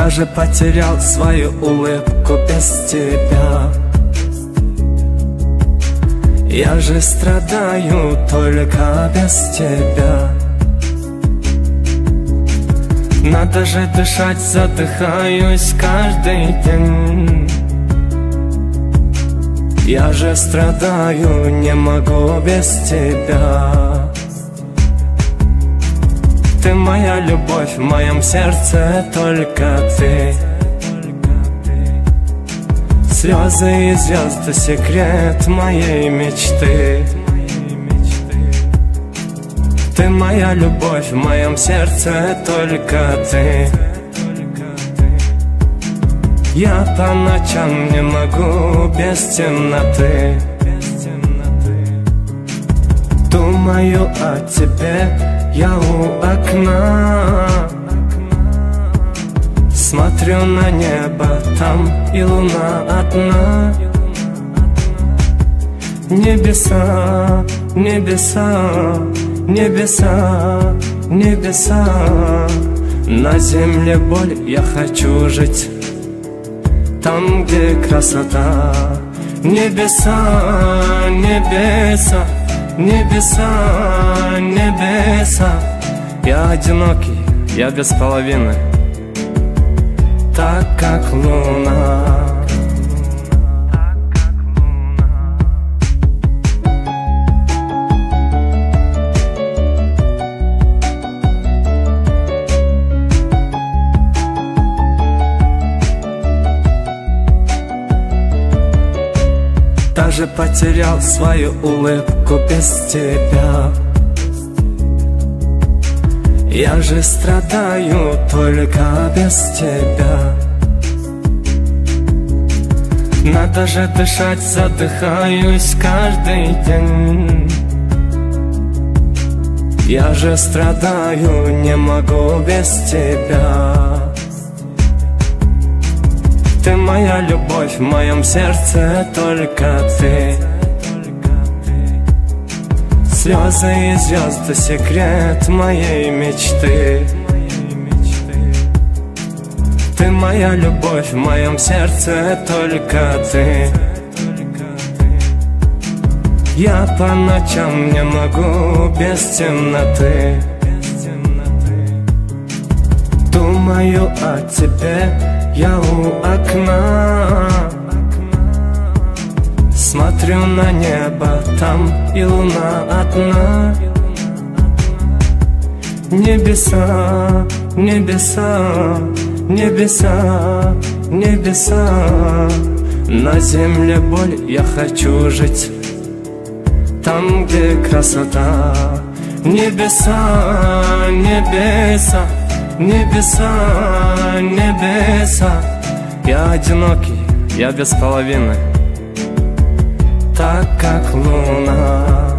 Даже потерял свою улыбку без тебя. Я же страдаю только без тебя. Надо же дышать, задыхаюсь каждый день. Я же страдаю, не могу без тебя. Ты моя любовь, в моем сердце только ты. Слезы и звезды, секрет моей мечты. Ты моя любовь, в моем сердце только ты. Я по ночам не могу без темноты. Думаю о тебе, я у окна. Смотрю на небо, там и луна одна. Небеса, небеса, небеса, небеса. На земле боль, я хочу жить там, где красота. Небеса, небеса, небеса, небеса. Я одинокий, я без половины, так как луна. Даже потерял свою улыбку без тебя. Я же страдаю только без тебя. Надо же дышать, задыхаюсь каждый день. Я же страдаю, не могу без тебя. Ты моя любовь, в моем сердце только ты. Слезы и звезды, секрет моей мечты. Ты моя любовь, в моем сердце только ты. Я по ночам не могу без темноты. Думаю о тебе, я у окна. Смотрю на небо, там и луна одна. Небеса, небеса, небеса, небеса. На земле боль, я хочу жить там, где красота. Небеса, небеса, небеса, небеса. Я одинокий, я без половины, так как луна.